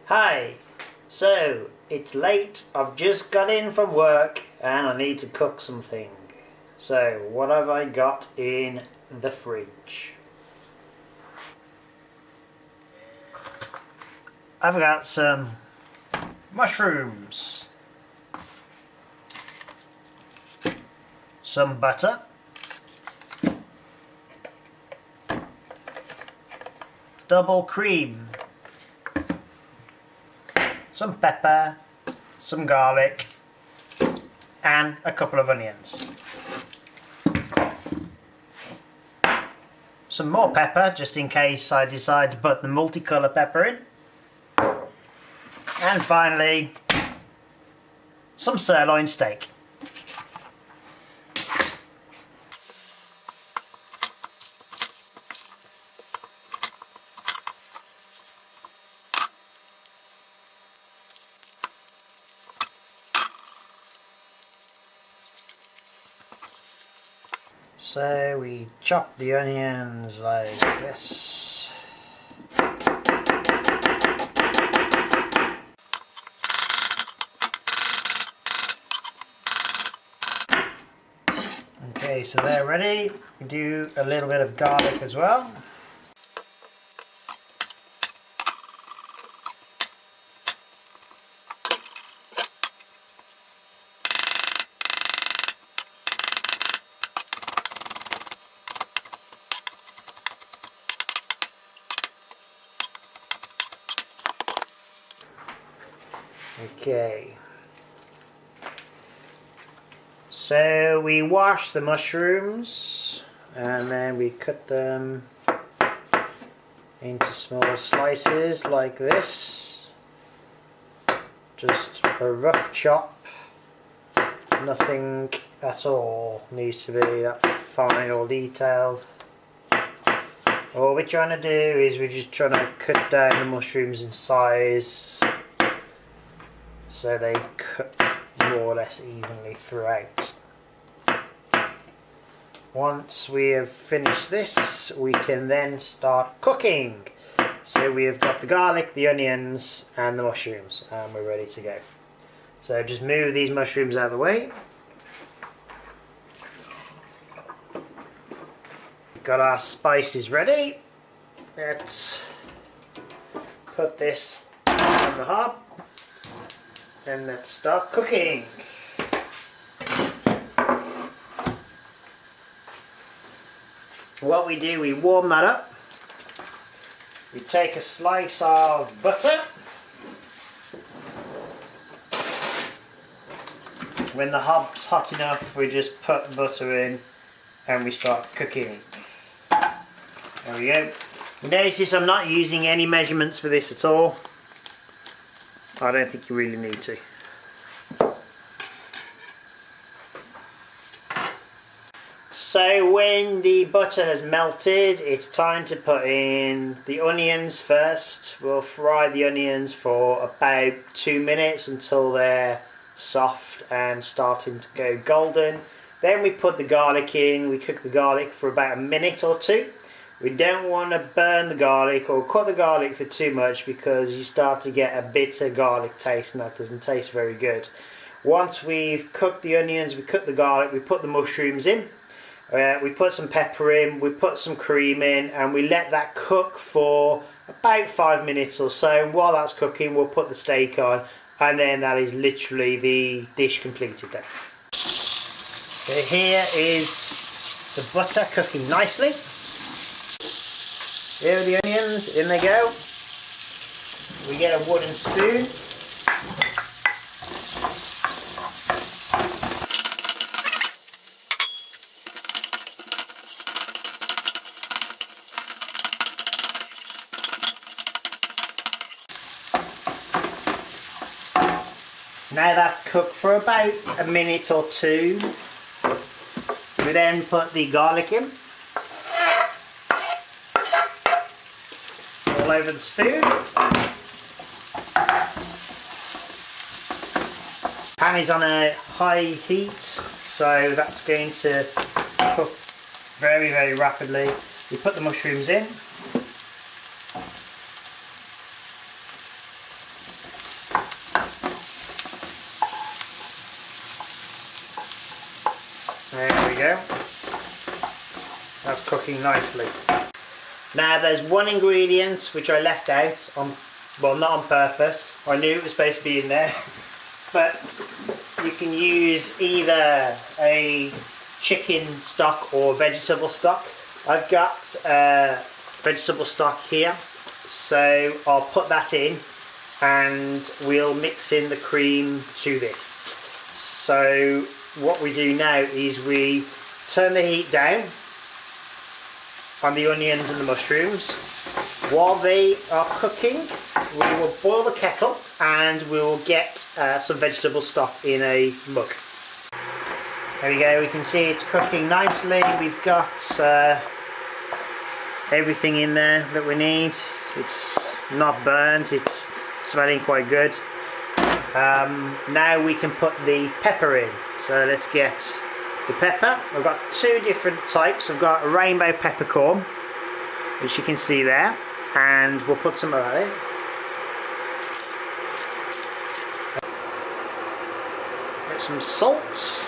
Hi, so it's late, I've just got in from work and I need to cook something. So what have I got in the fridge? I've got some mushrooms, some butter, double cream, some pepper, some garlic, and a couple of onions. Some more pepper, just in case I decide to put the multicolour pepper in. And finally, some sirloin steak. So we chop the onions like this. Okay, so they're ready. We do a little bit of garlic as well. Okay, so we wash the mushrooms and then we cut them into small slices like this. Just a rough chop, nothing at all needs to be that fine or detailed. All we're trying to do is we're just trying to cut down the mushrooms in size so they cook more or less evenly throughout. Once we have finished this, we can then start cooking. So we have got the garlic, the onions and the mushrooms, and we're ready to go. So just move these mushrooms out of the way. Got our spices ready. Let's put this on the hob. And let's start cooking. What we do, we warm that up. We take a slice of butter. When the hob's hot enough, we just put the butter in and we start cooking. There we go. Notice I'm not using any measurements for this at all. I don't think you really need to. So when the butter has melted, it's time to put in the onions first. We'll fry the onions for about 2 minutes until they're soft and starting to go golden. Then we put the garlic in. We cook the garlic for about a minute or two. We don't want to burn the garlic or cook the garlic for too much because you start to get a bitter garlic taste and that doesn't taste very good. Once we've cooked the onions, we cook the garlic, we put the mushrooms in, we put some pepper in, we put some cream in and we let that cook for about 5 minutes or so. And while that's cooking, we'll put the steak on and then that is literally the dish completed then. So here is the butter cooking nicely. Here are the onions, in they go. We get a wooden spoon. Now that's cooked for about a minute or two. We then put the garlic in. All over the spoon. Pan is on a high heat, so that's going to cook very, very rapidly. We put the mushrooms in. we go. That's cooking nicely. Now there's one ingredient which I left out, well, not on purpose. I knew it was supposed to be in there. But you can use either a chicken stock or vegetable stock. I've got vegetable stock here, so I'll put that in and we'll mix in the cream to this. So what we do now is we turn the heat down on the onions and the mushrooms. While they are cooking, we will boil the kettle and we will get some vegetable stock in a mug. There we go, we can see it's cooking nicely. We've got everything in there that we need. It's not burnt, it's smelling quite good. Now we can put the pepper in. So let's get the pepper. I've got two different types. I've got a rainbow peppercorn, which you can see there, and we'll put some of that in. Get some salt.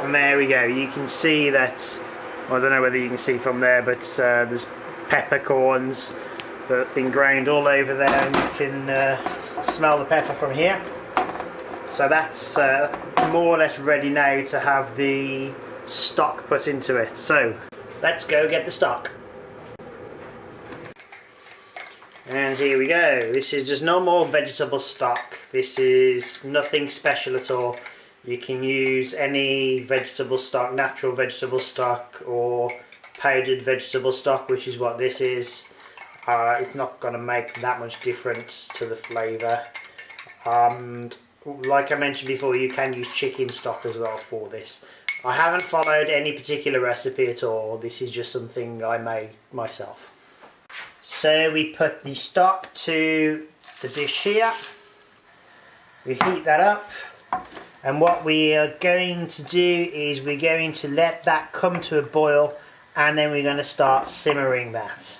And there we go. You can see that, well, I don't know whether you can see from there, but there's peppercorns that have been ground all over there, and you can smell the pepper from here. So that's more or less ready now to have the stock put into it. So let's go get the stock. And here we go. This is just normal vegetable stock. This is nothing special at all. You can use any vegetable stock, natural vegetable stock or powdered vegetable stock, which is what this is. It's not going to make that much difference to the flavour. Like I mentioned before, you can use chicken stock as well for this. I haven't followed any particular recipe at all. This is just something I made myself. So we put the stock to the dish here. We heat that up. And what we are going to do is we're going to let that come to a boil, and then we're going to start simmering that.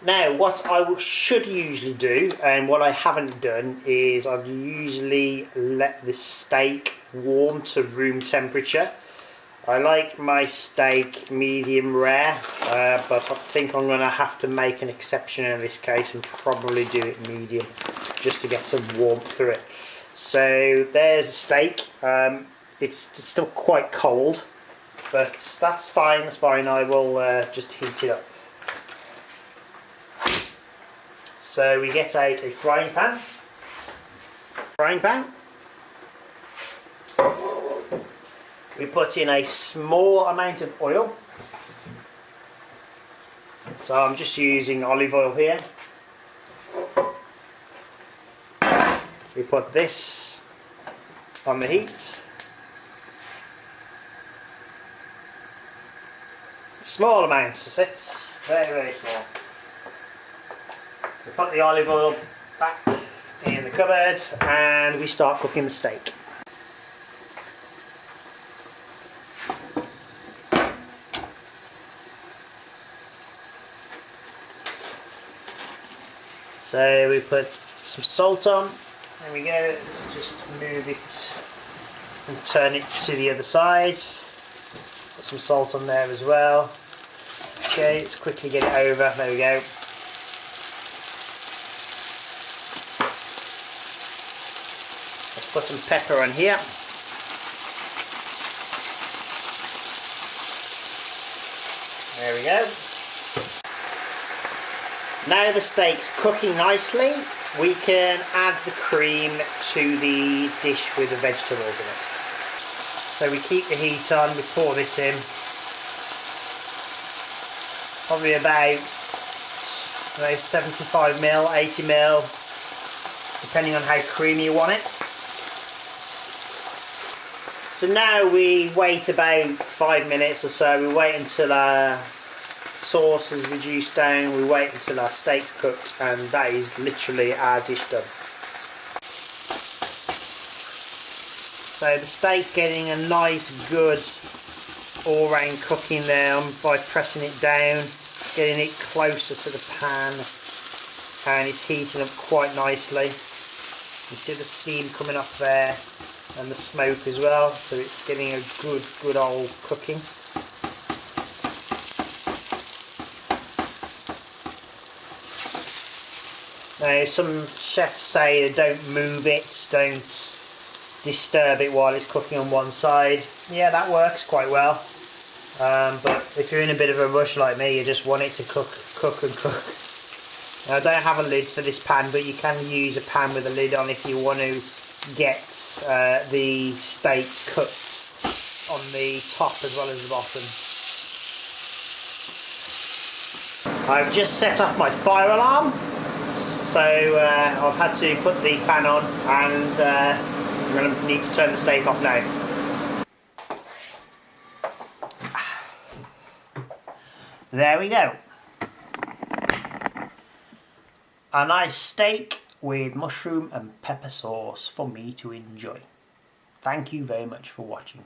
Now what I should usually do, and what I haven't done, is I've usually let the steak warm to room temperature. I like my steak medium rare, but I think I'm going to have to make an exception in this case and probably do it medium just to get some warmth through it. So there's the steak. It's still quite cold, but that's fine, I will just heat it up. So we get out a frying pan. We put in a small amount of oil. So I'm just using olive oil here. We put this on the heat. Small amounts, that's it. Very, very small. We put the olive oil back in the cupboard and we start cooking the steak. So we put some salt on. There we go. Let's just move it and turn it to the other side. Put some salt on there as well. Okay, let's quickly get it over. There we go. Let's put some pepper on here. There we go. Now the steak's cooking nicely, we can add the cream to the dish with the vegetables in it. So we keep the heat on, we pour this in. Probably about 75ml, 80ml, depending on how creamy you want it. So now we wait about 5 minutes or so. We wait until our sauce is reduced down, we wait until our steak's cooked, and that is literally our dish done. So the steak's getting a nice good all round cooking there by pressing it down, getting it closer to the pan, and it's heating up quite nicely. You see the steam coming up there and the smoke as well, so it's getting a good old cooking. Now some chefs say don't move it, don't disturb it while it's cooking on one side. Yeah, that works quite well. But if you're in a bit of a rush like me, you just want it to cook. Now, I don't have a lid for this pan, but you can use a pan with a lid on if you want to get the steak cooked on the top as well as the bottom. I've just set off my fire alarm, so I've had to put the fan on, and I'm going to need to turn the steak off now. There we go. A nice steak with mushroom and pepper sauce for me to enjoy. Thank you very much for watching.